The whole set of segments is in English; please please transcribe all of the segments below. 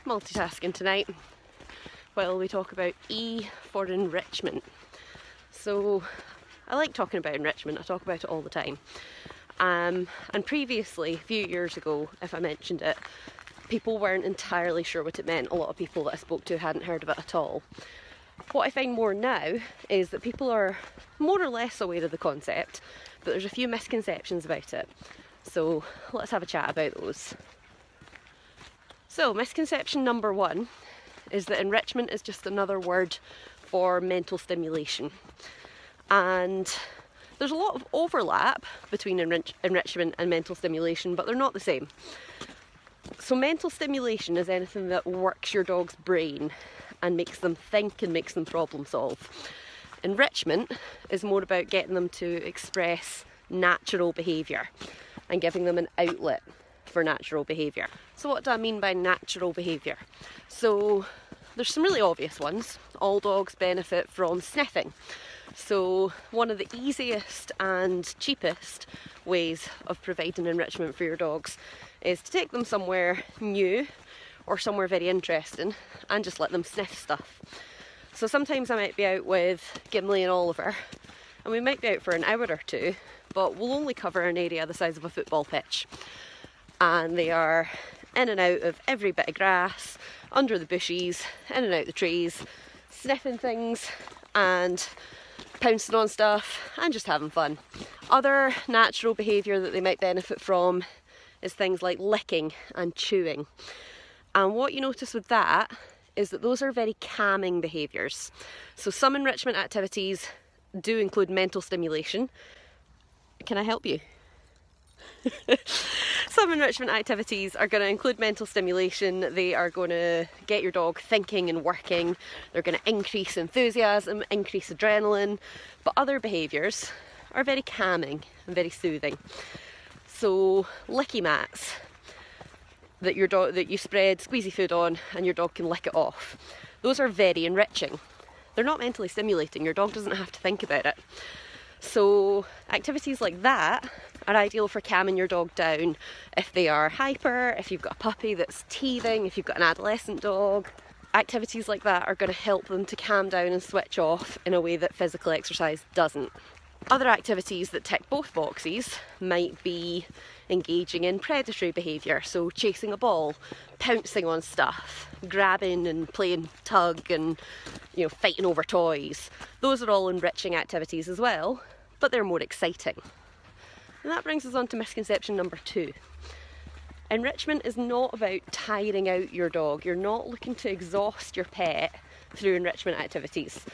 multitasking tonight while we talk about E for enrichment. So I like talking about enrichment, I talk about it all the time. And previously, a few years ago, if I mentioned it, people weren't entirely sure what it meant. A lot of people that I spoke to hadn't heard of it at all. What I find more now is that people are more or less aware of the concept, but there's a few misconceptions about it. So let's have a chat about those. So misconception number one is that enrichment is just another word for mental stimulation. And there's a lot of overlap between enrichment and mental stimulation, but they're not the same. So mental stimulation is anything that works your dog's brain and makes them think and makes them problem solve. Enrichment is more about getting them to express natural behaviour and giving them an outlet for natural behaviour. So what do I mean by natural behaviour? So there's some really obvious ones. All dogs benefit from sniffing. So one of the easiest and cheapest ways of providing enrichment for your dogs is to take them somewhere new or somewhere very interesting and just let them sniff stuff. So sometimes I might be out with Gimli and Oliver and we might be out for an hour or two, but we'll only cover an area the size of a football pitch. And they are in and out of every bit of grass, under the bushes, in and out the trees, sniffing things and pouncing on stuff and just having fun. Other natural behaviour that they might benefit from is things like licking and chewing. And what you notice with that is that those are very calming behaviours. So some enrichment activities do include mental stimulation. Can I help you? Some enrichment activities are going to include mental stimulation. They are going to get your dog thinking and working. They're going to increase enthusiasm, increase adrenaline. But other behaviours are very calming and very soothing. So licky mats that you spread squeezy food on and your dog can lick it off. Those are very enriching. They're not mentally stimulating. Your dog doesn't have to think about it. So activities like that are ideal for calming your dog down if they are hyper, if you've got a puppy that's teething, if you've got an adolescent dog. Activities like that are going to help them to calm down and switch off in a way that physical exercise doesn't. Other activities that tick both boxes might be engaging in predatory behaviour, so chasing a ball, pouncing on stuff, grabbing and playing tug and fighting over toys. Those are all enriching activities as well, but they're more exciting. And that brings us on to misconception number two. Enrichment is not about tiring out your dog. You're not looking to exhaust your pet through enrichment activities.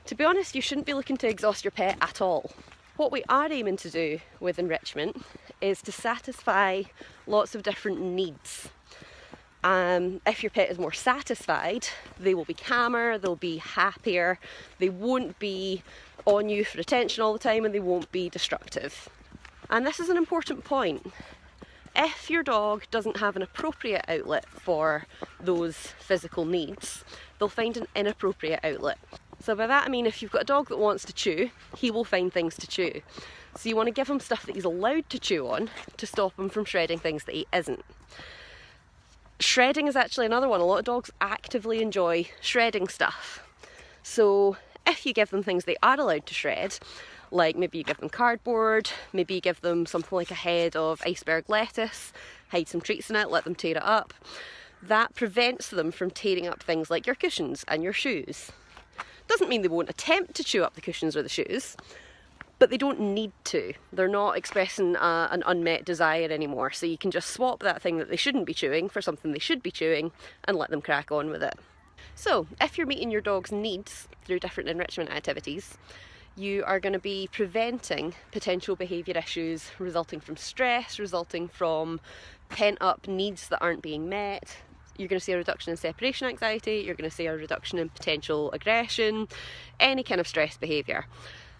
To be honest, you shouldn't be looking to exhaust your pet at all. What we are aiming to do with enrichment is to satisfy lots of different needs. If your pet is more satisfied, they will be calmer, they'll be happier, they won't be on you for attention all the time, and they won't be destructive. And this is an important point. If your dog doesn't have an appropriate outlet for those physical needs, they'll find an inappropriate outlet. So by that I mean if you've got a dog that wants to chew, he will find things to chew. So you want to give him stuff that he's allowed to chew on to stop him from shredding things that he isn't. Shredding is actually another one. A lot of dogs actively enjoy shredding stuff. So if you give them things they are allowed to shred, like maybe you give them cardboard, maybe you give them something like a head of iceberg lettuce, hide some treats in it, let them tear it up, that prevents them from tearing up things like your cushions and your shoes. Doesn't mean they won't attempt to chew up the cushions or the shoes, but they don't need to. They're not expressing an unmet desire anymore, so you can just swap that thing that they shouldn't be chewing for something they should be chewing and let them crack on with it. So if you're meeting your dog's needs through different enrichment activities, you are going to be preventing potential behaviour issues resulting from stress, resulting from pent-up needs that aren't being met. You're going to see a reduction in separation anxiety, you're going to see a reduction in potential aggression, any kind of stress behaviour.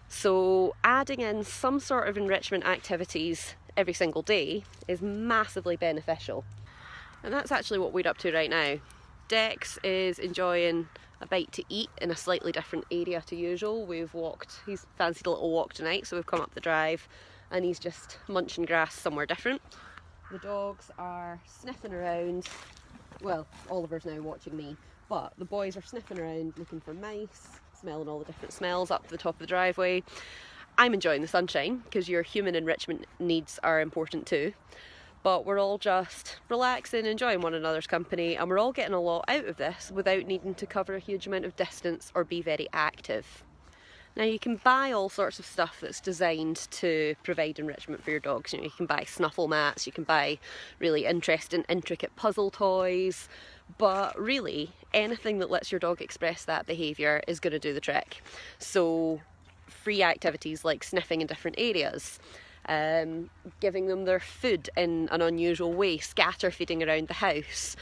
So adding in some sort of enrichment activities every single day is massively beneficial. And that's actually what we're up to right now. Dex is enjoying a bite to eat in a slightly different area to usual. He's fancied a little walk tonight, so we've come up the drive and he's just munching grass somewhere different. The dogs are sniffing around, well, Oliver's now watching me, but the boys are sniffing around looking for mice, smelling all the different smells up the top of the driveway. I'm enjoying the sunshine because your human enrichment needs are important too. But we're all just relaxing, enjoying one another's company, and we're all getting a lot out of this without needing to cover a huge amount of distance or be very active. Now you can buy all sorts of stuff that's designed to provide enrichment for your dogs. You know, you can buy snuffle mats, you can buy really interesting, intricate puzzle toys, but really anything that lets your dog express that behaviour is going to do the trick. So free activities like sniffing in different areas, giving them their food in an unusual way, scatter feeding around the house,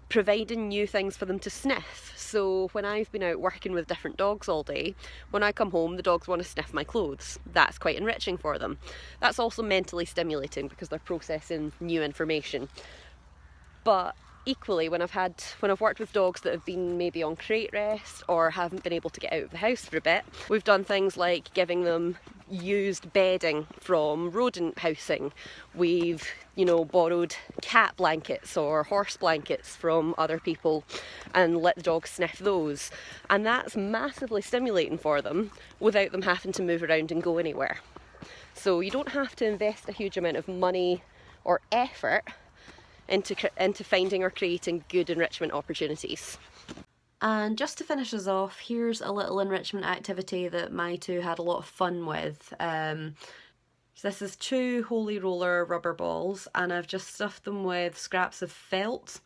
providing new things for them to sniff. So when I've been out working with different dogs all day, when I come home the dogs want to sniff my clothes. That's quite enriching for them. That's also mentally stimulating because they're processing new information. But equally, when I've worked with dogs that have been maybe on crate rest or haven't been able to get out of the house for a bit, we've done things like giving them used bedding from rodent housing. We've, borrowed cat blankets or horse blankets from other people and let the dogs sniff those. And that's massively stimulating for them without them having to move around and go anywhere. So you don't have to invest a huge amount of money or effort into finding or creating good enrichment opportunities. And just to finish us off, here's a little enrichment activity that my two had a lot of fun with. So this is 2 Holy Roller rubber balls, and I've just stuffed them with scraps of felt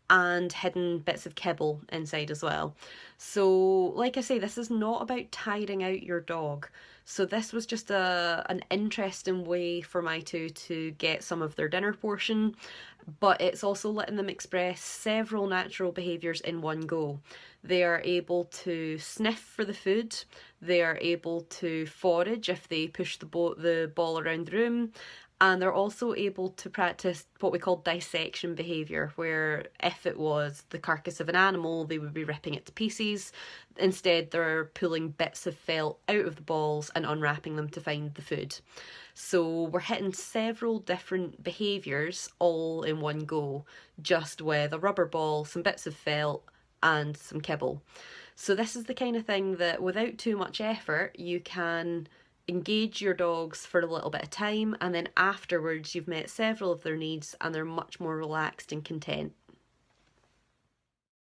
and hidden bits of kibble inside as well. So like I say, this is not about tiring out your dog. So this was just an interesting way for my two to get some of their dinner portion, but it's also letting them express several natural behaviours in one go. They are able to sniff for the food, they are able to forage if they push the ball around the room, and they're also able to practice what we call dissection behaviour, where if it was the carcass of an animal, they would be ripping it to pieces. Instead, they're pulling bits of felt out of the balls and unwrapping them to find the food. So we're hitting several different behaviours all in one go, just with a rubber ball, some bits of felt, and some kibble. So this is the kind of thing that without too much effort, you can engage your dogs for a little bit of time, and then afterwards you've met several of their needs and they're much more relaxed and content.